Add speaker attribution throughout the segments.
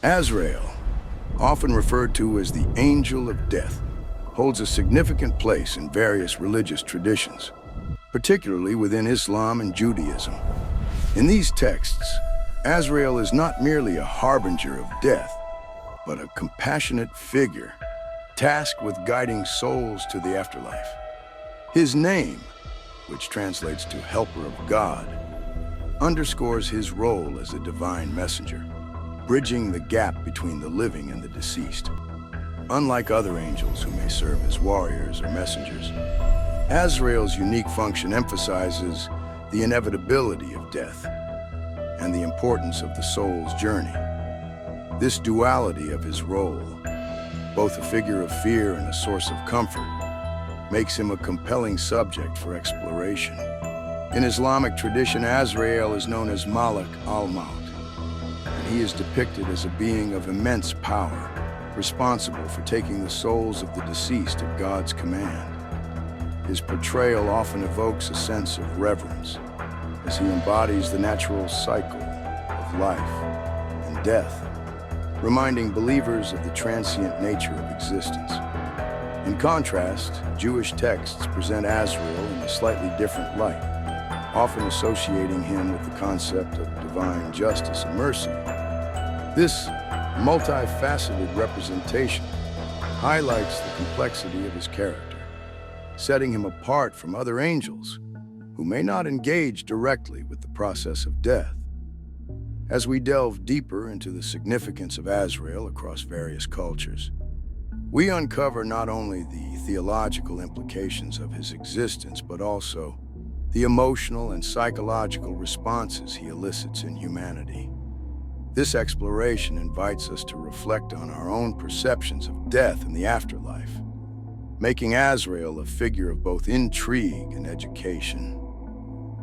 Speaker 1: Azrael, often referred to as the Angel of Death, holds a significant place in various religious traditions, particularly within Islam and Judaism. In these texts, Azrael is not merely a harbinger of death, but a compassionate figure tasked with guiding souls to the afterlife. His name, which translates to Helper of God, underscores his role as a divine messenger, bridging the gap between the living and the deceased. Unlike other angels who may serve as warriors or messengers, Azrael's unique function emphasizes the inevitability of death and the importance of the soul's journey. This duality of his role, both a figure of fear and a source of comfort, makes him a compelling subject for exploration. In Islamic tradition, Azrael is known as Malik al-Maut, and he is depicted as a being of immense power, responsible for taking the souls of the deceased at God's command. His portrayal often evokes a sense of reverence, as he embodies the natural cycle of life and death, reminding believers of the transient nature of existence. In contrast, Jewish texts present Azrael in a slightly different light, often associating him with the concept of divine justice and mercy. This multifaceted representation highlights the complexity of his character, setting him apart from other angels who may not engage directly with the process of death. As we delve deeper into the significance of Azrael across various cultures, we uncover not only the theological implications of his existence, but also the emotional and psychological responses he elicits in humanity. This exploration invites us to reflect on our own perceptions of death and the afterlife, making Azrael a figure of both intrigue and education.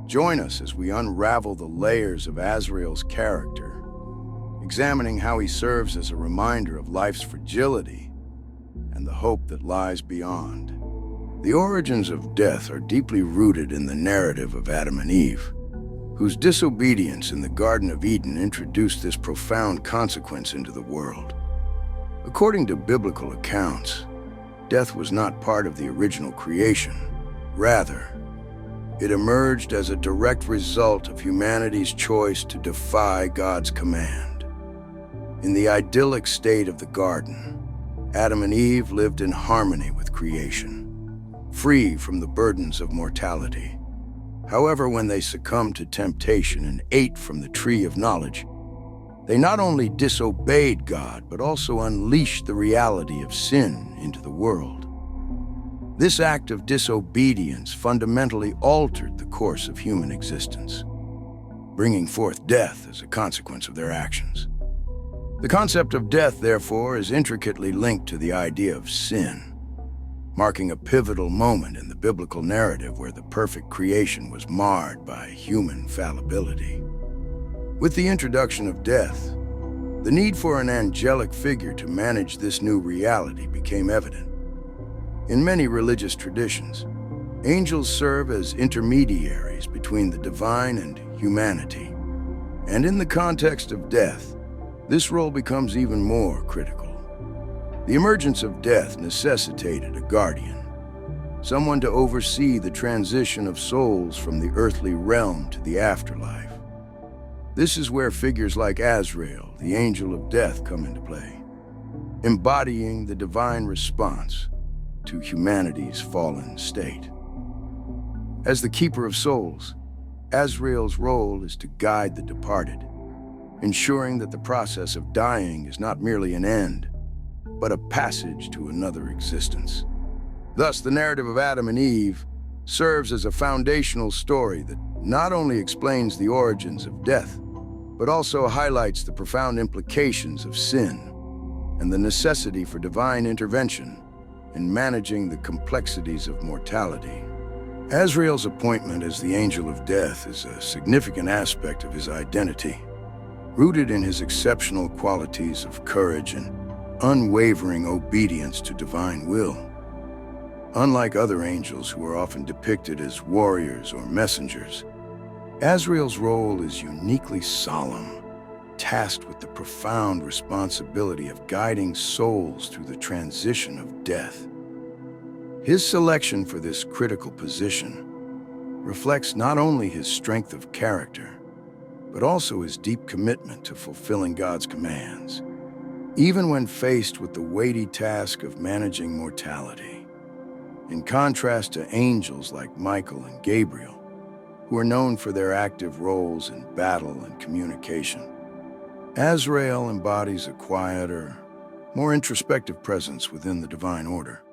Speaker 1: Join us as we unravel the layers of Azrael's character, examining how he serves as a reminder of life's fragility and the hope that lies beyond. The origins of death are deeply rooted in the narrative of Adam and Eve, whose disobedience in the Garden of Eden introduced this profound consequence into the world. According to biblical accounts, death was not part of the original creation. Rather, it emerged as a direct result of humanity's choice to defy God's command. In the idyllic state of the garden, Adam and Eve lived in harmony with creation, free from the burdens of mortality. However, when they succumbed to temptation and ate from the tree of knowledge, they not only disobeyed God, but also unleashed the reality of sin into the world. This act of disobedience fundamentally altered the course of human existence, bringing forth death as a consequence of their actions. The concept of death, therefore, is intricately linked to the idea of sin, marking a pivotal moment in the biblical narrative where the perfect creation was marred by human fallibility. With the introduction of death, the need for an angelic figure to manage this new reality became evident. In many religious traditions, angels serve as intermediaries between the divine and humanity. And in the context of death, this role becomes even more critical. The emergence of death necessitated a guardian, someone to oversee the transition of souls from the earthly realm to the afterlife. This is where figures like Azrael, the angel of death, come into play, embodying the divine response to humanity's fallen state. As the keeper of souls, Azrael's role is to guide the departed, ensuring that the process of dying is not merely an end, but a passage to another existence. Thus, the narrative of Adam and Eve serves as a foundational story that not only explains the origins of death, but also highlights the profound implications of sin and the necessity for divine intervention in managing the complexities of mortality. Azrael's appointment as the angel of death is a significant aspect of his identity, rooted in his exceptional qualities of courage and unwavering obedience to divine will. Unlike other angels who are often depicted as warriors or messengers, Azrael's role is uniquely solemn, tasked with the profound responsibility of guiding souls through the transition of death. His selection for this critical position reflects not only his strength of character, but also his deep commitment to fulfilling God's commands, even when faced with the weighty task of managing mortality. In contrast to angels like Michael and Gabriel, who are known for their active roles in battle and communication, Azrael embodies a quieter, more introspective presence within the divine order.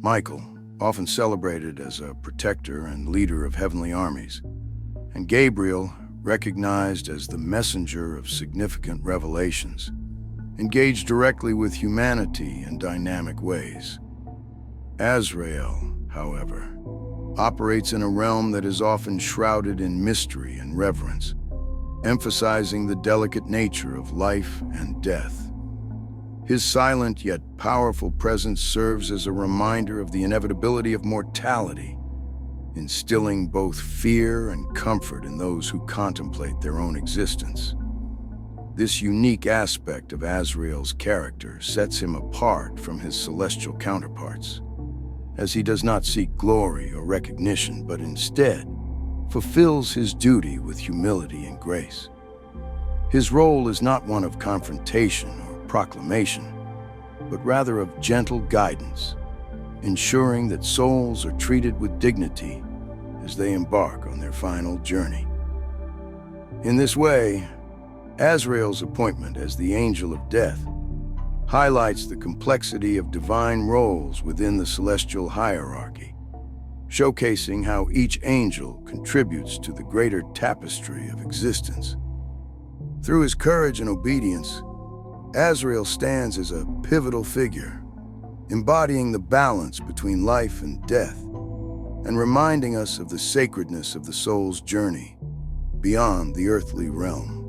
Speaker 1: Michael, often celebrated as a protector and leader of heavenly armies, and Gabriel, recognized as the messenger of significant revelations, engage directly with humanity in dynamic ways. Azrael, however, operates in a realm that is often shrouded in mystery and reverence, emphasizing the delicate nature of life and death. His silent yet powerful presence serves as a reminder of the inevitability of mortality, instilling both fear and comfort in those who contemplate their own existence. This unique aspect of Azrael's character sets him apart from his celestial counterparts, as he does not seek glory or recognition, but instead fulfills his duty with humility and grace. His role is not one of confrontation or proclamation, but rather of gentle guidance, ensuring that souls are treated with dignity as they embark on their final journey. In this way, Azrael's appointment as the Angel of Death highlights the complexity of divine roles within the celestial hierarchy, showcasing how each angel contributes to the greater tapestry of existence. Through his courage and obedience, Azrael stands as a pivotal figure, embodying the balance between life and death, and reminding us of the sacredness of the soul's journey beyond the earthly realm.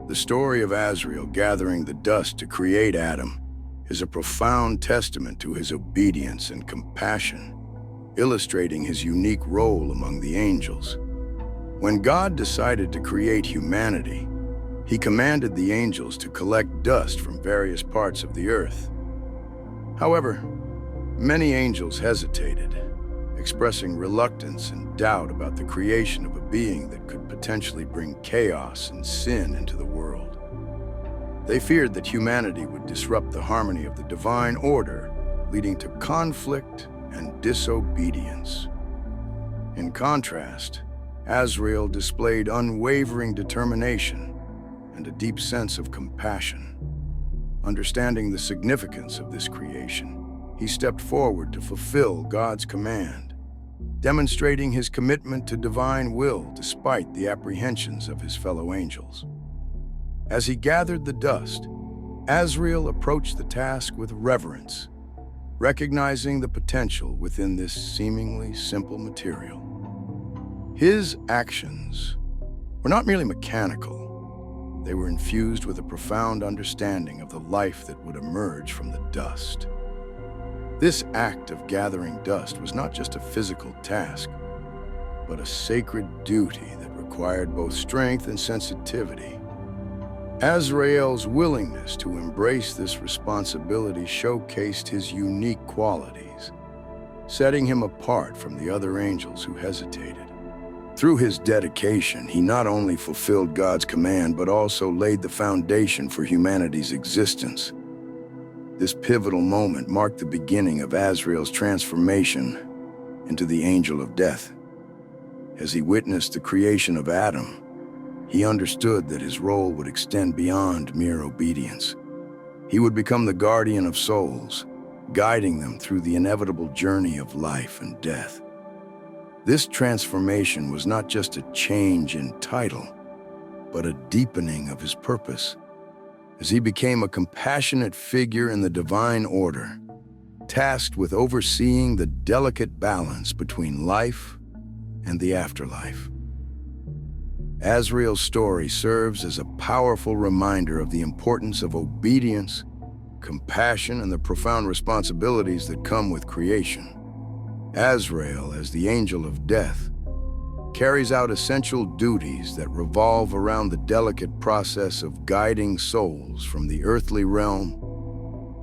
Speaker 1: The story of Azrael gathering the dust to create Adam is a profound testament to his obedience and compassion, illustrating his unique role among the angels. When God decided to create humanity, he commanded the angels to collect dust from various parts of the earth. However, many angels hesitated, expressing reluctance and doubt about the creation of a being that could potentially bring chaos and sin into the world. They feared that humanity would disrupt the harmony of the divine order, leading to conflict and disobedience. In contrast, Azrael displayed unwavering determination and a deep sense of compassion. Understanding the significance of this creation, he stepped forward to fulfill God's command, demonstrating his commitment to divine will despite the apprehensions of his fellow angels. As he gathered the dust, Azrael approached the task with reverence, recognizing the potential within this seemingly simple material. His actions were not merely mechanical. They were infused with a profound understanding of the life that would emerge from the dust. This act of gathering dust was not just a physical task, but a sacred duty that required both strength and sensitivity. Azrael's willingness to embrace this responsibility showcased his unique qualities, setting him apart from the other angels who hesitated. Through his dedication, he not only fulfilled God's command, but also laid the foundation for humanity's existence. This pivotal moment marked the beginning of Azrael's transformation into the Angel of Death. As he witnessed the creation of Adam, he understood that his role would extend beyond mere obedience. He would become the guardian of souls, guiding them through the inevitable journey of life and death. This transformation was not just a change in title, but a deepening of his purpose, as he became a compassionate figure in the divine order, tasked with overseeing the delicate balance between life and the afterlife. Azrael's story serves as a powerful reminder of the importance of obedience, compassion, and the profound responsibilities that come with creation. Azrael, as the Angel of Death, carries out essential duties that revolve around the delicate process of guiding souls from the earthly realm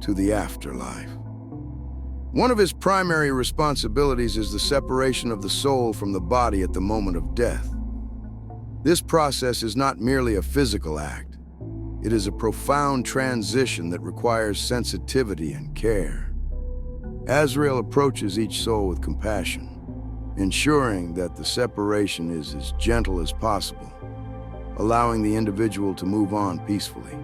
Speaker 1: to the afterlife. One of his primary responsibilities is the separation of the soul from the body at the moment of death. This process is not merely a physical act. It is a profound transition that requires sensitivity and care. Azrael approaches each soul with compassion, ensuring that the separation is as gentle as possible, allowing the individual to move on peacefully.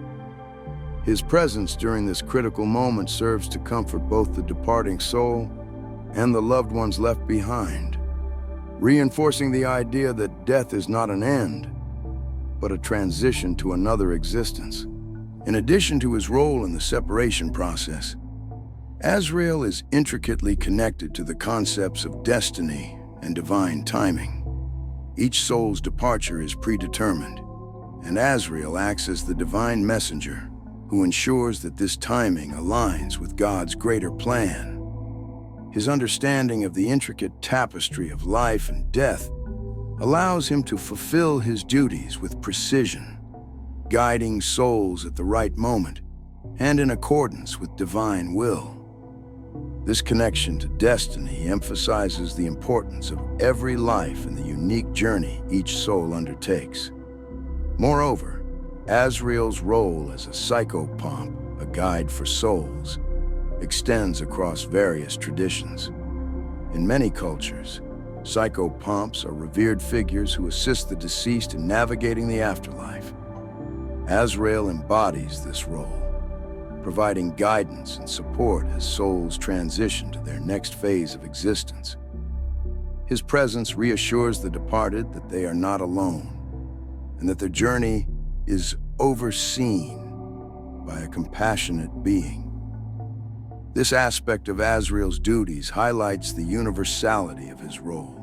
Speaker 1: His presence during this critical moment serves to comfort both the departing soul and the loved ones left behind, reinforcing the idea that death is not an end, but a transition to another existence. In addition to his role in the separation process, Azrael is intricately connected to the concepts of destiny and divine timing. Each soul's departure is predetermined, and Azrael acts as the divine messenger who ensures that this timing aligns with God's greater plan. His understanding of the intricate tapestry of life and death allows him to fulfill his duties with precision, guiding souls at the right moment and in accordance with divine will. This connection to destiny emphasizes the importance of every life and the unique journey each soul undertakes. Moreover, Azrael's role as a psychopomp, a guide for souls, extends across various traditions. In many cultures, psychopomps are revered figures who assist the deceased in navigating the afterlife. Azrael embodies this role, providing guidance and support as souls transition to their next phase of existence. His presence reassures the departed that they are not alone, and that their journey is overseen by a compassionate being. This aspect of Azrael's duties highlights the universality of his role,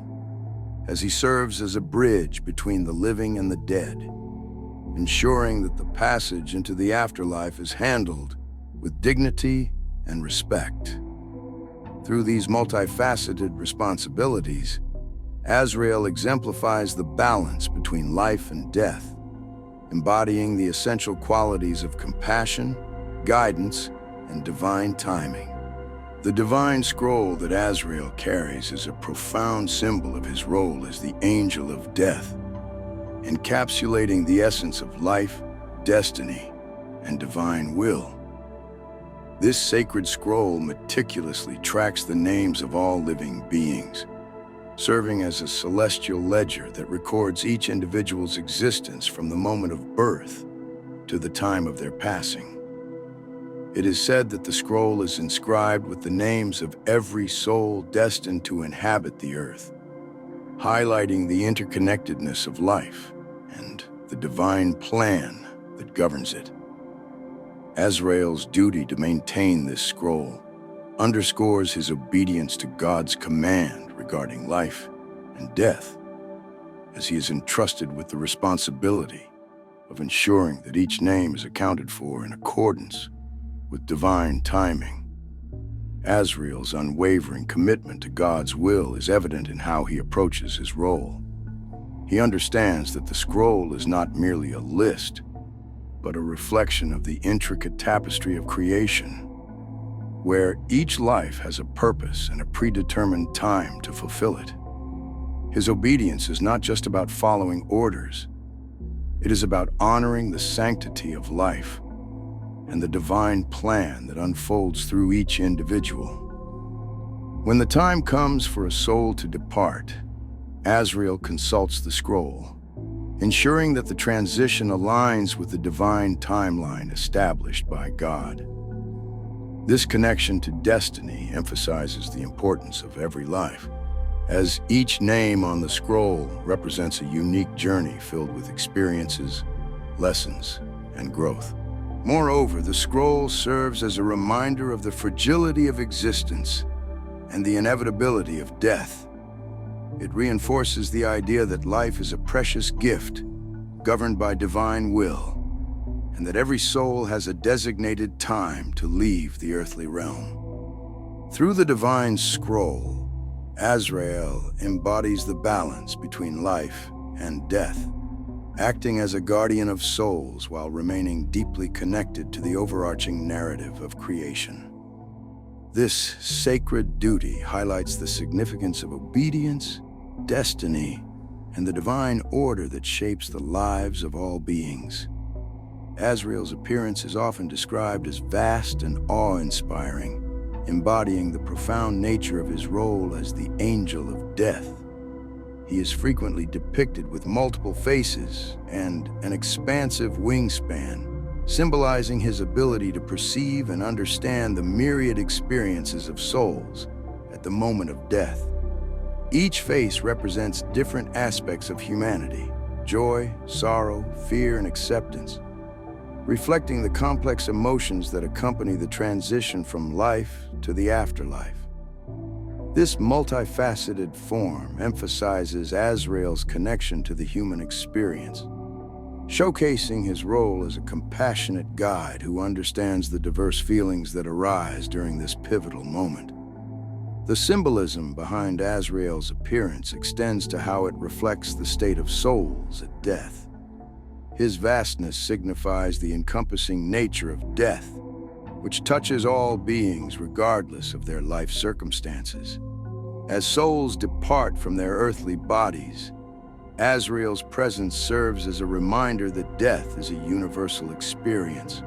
Speaker 1: as he serves as a bridge between the living and the dead, ensuring that the passage into the afterlife is handled with dignity and respect. Through these multifaceted responsibilities, Azrael exemplifies the balance between life and death, embodying the essential qualities of compassion, guidance, and divine timing. The divine scroll that Azrael carries is a profound symbol of his role as the angel of death, encapsulating the essence of life, destiny, and divine will. This sacred scroll meticulously tracks the names of all living beings, serving as a celestial ledger that records each individual's existence from the moment of birth to the time of their passing. It is said that the scroll is inscribed with the names of every soul destined to inhabit the earth, highlighting the interconnectedness of life and the divine plan that governs it. Azrael's duty to maintain this scroll underscores his obedience to God's command regarding life and death, as he is entrusted with the responsibility of ensuring that each name is accounted for in accordance with divine timing. Azrael's unwavering commitment to God's will is evident in how he approaches his role. He understands that the scroll is not merely a list, but a reflection of the intricate tapestry of creation, where each life has a purpose and a predetermined time to fulfill it. His obedience is not just about following orders. It is about honoring the sanctity of life and the divine plan that unfolds through each individual. When the time comes for a soul to depart, Azrael consults the scroll, ensuring that the transition aligns with the divine timeline established by God. This connection to destiny emphasizes the importance of every life, as each name on the scroll represents a unique journey filled with experiences, lessons, and growth. Moreover, the scroll serves as a reminder of the fragility of existence and the inevitability of death. It reinforces the idea that life is a precious gift governed by divine will, and that every soul has a designated time to leave the earthly realm. Through the divine scroll, Azrael embodies the balance between life and death, acting as a guardian of souls while remaining deeply connected to the overarching narrative of creation. This sacred duty highlights the significance of obedience, destiny, and the divine order that shapes the lives of all beings. Azrael's appearance is often described as vast and awe-inspiring, embodying the profound nature of his role as the angel of death. He is frequently depicted with multiple faces and an expansive wingspan, symbolizing his ability to perceive and understand the myriad experiences of souls at the moment of death. Each face represents different aspects of humanity: joy, sorrow, fear, and acceptance, reflecting the complex emotions that accompany the transition from life to the afterlife. This multifaceted form emphasizes Azrael's connection to the human experience, showcasing his role as a compassionate guide who understands the diverse feelings that arise during this pivotal moment. The symbolism behind Azrael's appearance extends to how it reflects the state of souls at death. His vastness signifies the encompassing nature of death, which touches all beings regardless of their life circumstances. As souls depart from their earthly bodies, Azrael's presence serves as a reminder that death is a universal experience,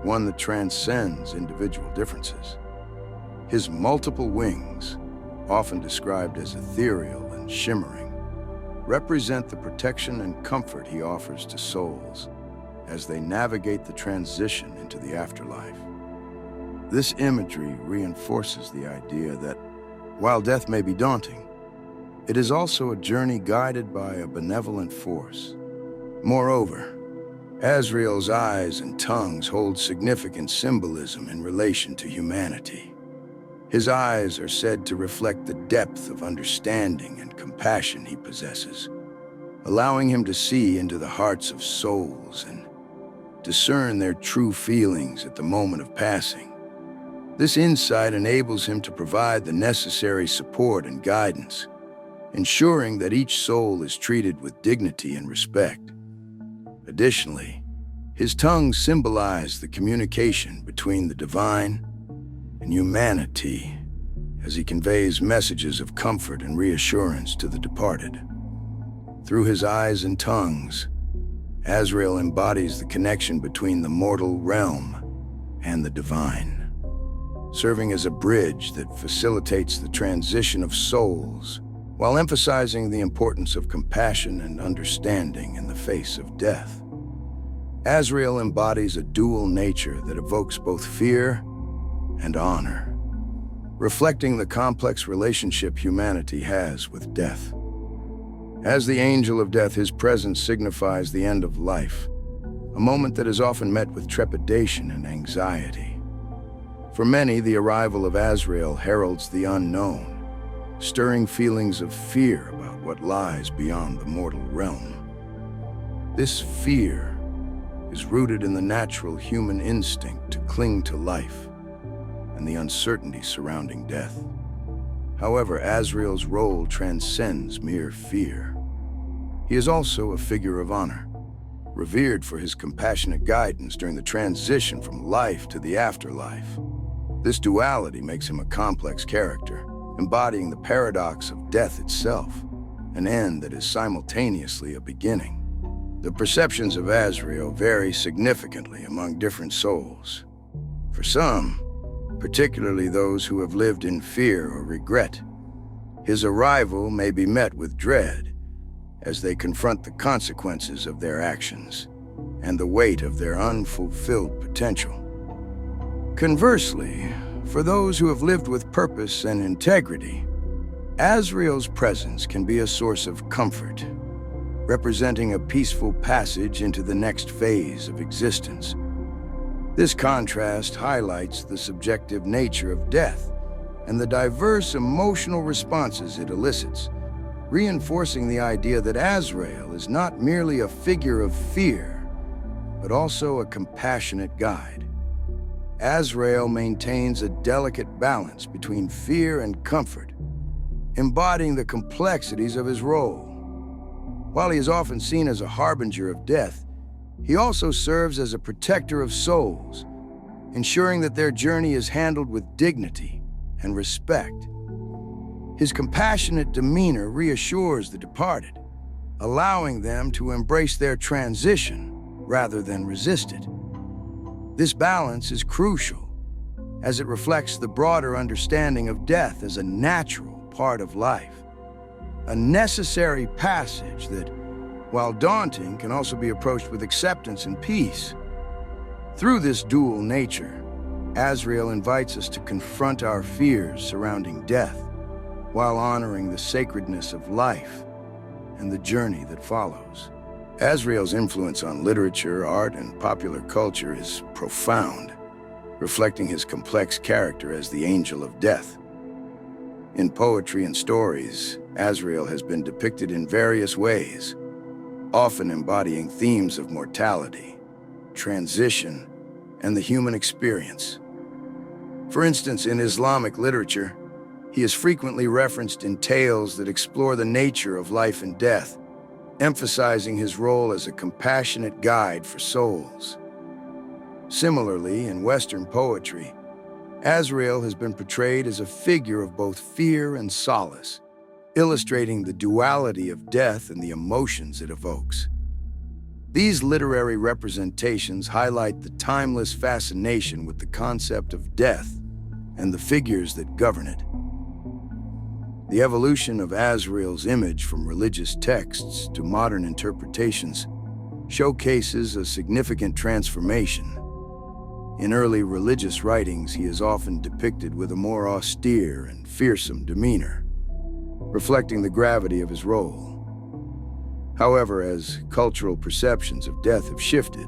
Speaker 1: one that transcends individual differences. His multiple wings, often described as ethereal and shimmering, represent the protection and comfort he offers to souls as they navigate the transition into the afterlife. This imagery reinforces the idea that, while death may be daunting, it is also a journey guided by a benevolent force. Moreover, Azrael's eyes and tongues hold significant symbolism in relation to humanity. His eyes are said to reflect the depth of understanding and compassion he possesses, allowing him to see into the hearts of souls and discern their true feelings at the moment of passing. This insight enables him to provide the necessary support and guidance, ensuring that each soul is treated with dignity and respect. Additionally, his tongues symbolize the communication between the divine and humanity as he conveys messages of comfort and reassurance to the departed. Through his eyes and tongues, Azrael embodies the connection between the mortal realm and the divine, serving as a bridge that facilitates the transition of souls while emphasizing the importance of compassion and understanding in the face of death. Azrael embodies a dual nature that evokes both fear and honor, reflecting the complex relationship humanity has with death. As the angel of death, his presence signifies the end of life, a moment that is often met with trepidation and anxiety. For many, the arrival of Azrael heralds the unknown, stirring feelings of fear about what lies beyond the mortal realm. This fear is rooted in the natural human instinct to cling to life and the uncertainty surrounding death. However, Azrael's role transcends mere fear. He is also a figure of honor, revered for his compassionate guidance during the transition from life to the afterlife. This duality makes him a complex character, embodying the paradox of death itself, an end that is simultaneously a beginning. The perceptions of Azrael vary significantly among different souls. For some, particularly those who have lived in fear or regret, his arrival may be met with dread as they confront the consequences of their actions and the weight of their unfulfilled potential. Conversely, for those who have lived with purpose and integrity, Azrael's presence can be a source of comfort, representing a peaceful passage into the next phase of existence. This contrast highlights the subjective nature of death and the diverse emotional responses it elicits, reinforcing the idea that Azrael is not merely a figure of fear, but also a compassionate guide. Azrael maintains a delicate balance between fear and comfort, embodying the complexities of his role. While he is often seen as a harbinger of death, he also serves as a protector of souls, ensuring that their journey is handled with dignity and respect. His compassionate demeanor reassures the departed, allowing them to embrace their transition rather than resist it. This balance is crucial, as it reflects the broader understanding of death as a natural part of life, a necessary passage that, while daunting, can also be approached with acceptance and peace. Through this dual nature, Azrael invites us to confront our fears surrounding death, while honoring the sacredness of life and the journey that follows. Azrael's influence on literature, art, and popular culture is profound, reflecting his complex character as the angel of death. In poetry and stories, Azrael has been depicted in various ways, often embodying themes of mortality, transition, and the human experience. For instance, in Islamic literature, he is frequently referenced in tales that explore the nature of life and death, emphasizing his role as a compassionate guide for souls. Similarly, in Western poetry, Azrael has been portrayed as a figure of both fear and solace, illustrating the duality of death and the emotions it evokes. These literary representations highlight the timeless fascination with the concept of death and the figures that govern it. The evolution of Azrael's image from religious texts to modern interpretations showcases a significant transformation. In early religious writings, he is often depicted with a more austere and fearsome demeanor, reflecting the gravity of his role. However, as cultural perceptions of death have shifted,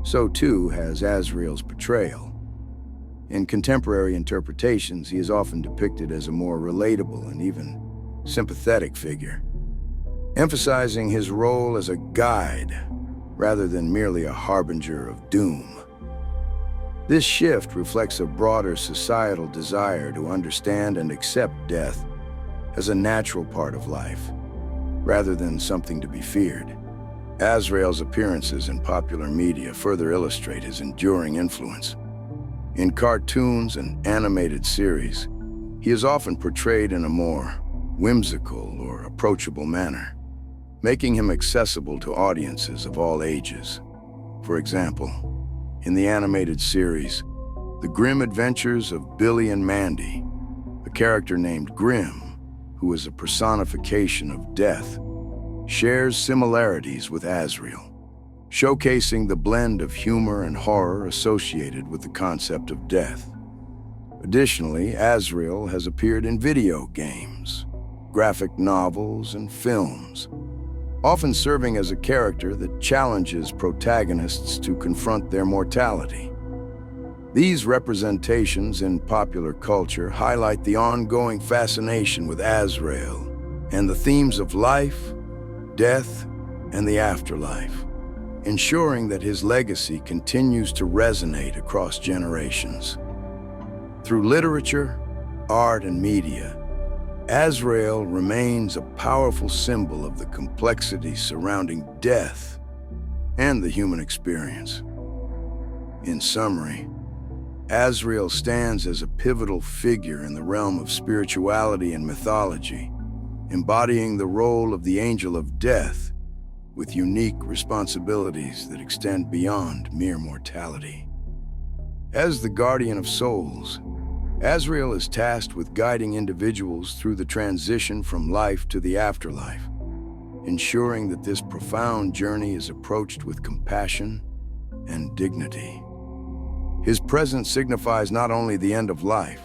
Speaker 1: so too has Azrael's portrayal. In contemporary interpretations, he is often depicted as a more relatable and even sympathetic figure, emphasizing his role as a guide rather than merely a harbinger of doom. This shift reflects a broader societal desire to understand and accept death as a natural part of life, rather than something to be feared. Azrael's appearances in popular media further illustrate his enduring influence. In cartoons and animated series, he is often portrayed in a more whimsical or approachable manner, making him accessible to audiences of all ages. For example, in the animated series, The Grim Adventures of Billy and Mandy, a character named Grim, who is a personification of death, shares similarities with Azrael, showcasing the blend of humor and horror associated with the concept of death. Additionally, Azrael has appeared in video games, graphic novels, and films, often serving as a character that challenges protagonists to confront their mortality. These representations in popular culture highlight the ongoing fascination with Azrael and the themes of life, death, and the afterlife, ensuring that his legacy continues to resonate across generations. Through literature, art, and media, Azrael remains a powerful symbol of the complexities surrounding death and the human experience. In summary, Azrael stands as a pivotal figure in the realm of spirituality and mythology, embodying the role of the angel of death with unique responsibilities that extend beyond mere mortality. As the guardian of souls, Azrael is tasked with guiding individuals through the transition from life to the afterlife, ensuring that this profound journey is approached with compassion and dignity. His presence signifies not only the end of life,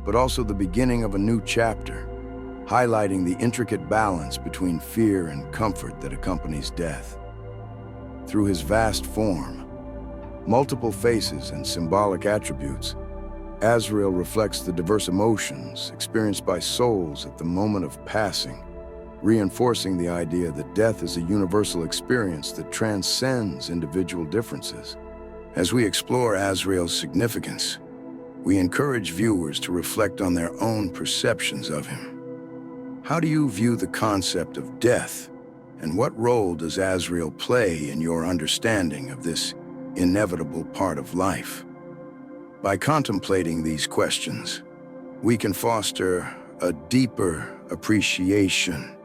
Speaker 1: but also the beginning of a new chapter, highlighting the intricate balance between fear and comfort that accompanies death. Through his vast form, multiple faces, and symbolic attributes, Azrael reflects the diverse emotions experienced by souls at the moment of passing, reinforcing the idea that death is a universal experience that transcends individual differences. As we explore Azrael's significance, We encourage viewers to reflect on their own perceptions of him. How do you view the concept of death, and what role does Azrael play in your understanding of this inevitable part of life? By contemplating these questions, we can foster a deeper appreciation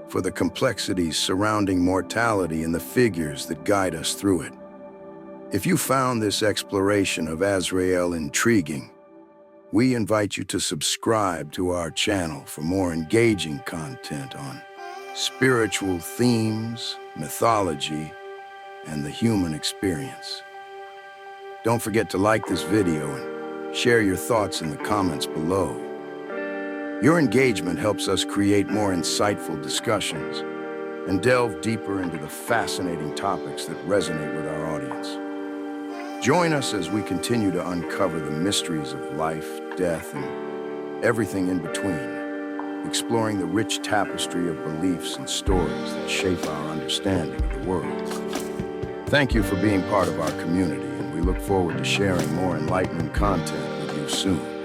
Speaker 1: for the complexities surrounding mortality and the figures that guide us through it. If you found this exploration of Azrael intriguing, we invite you to subscribe to our channel for more engaging content on spiritual themes, mythology, and the human experience. Don't forget to like this video and share your thoughts in the comments below. Your engagement helps us create more insightful discussions and delve deeper into the fascinating topics that resonate with our audience. Join us as we continue to uncover the mysteries of life, death, and everything in between, exploring the rich tapestry of beliefs and stories that shape our understanding of the world. Thank you for being part of our community, and we look forward to sharing more enlightening content with you soon.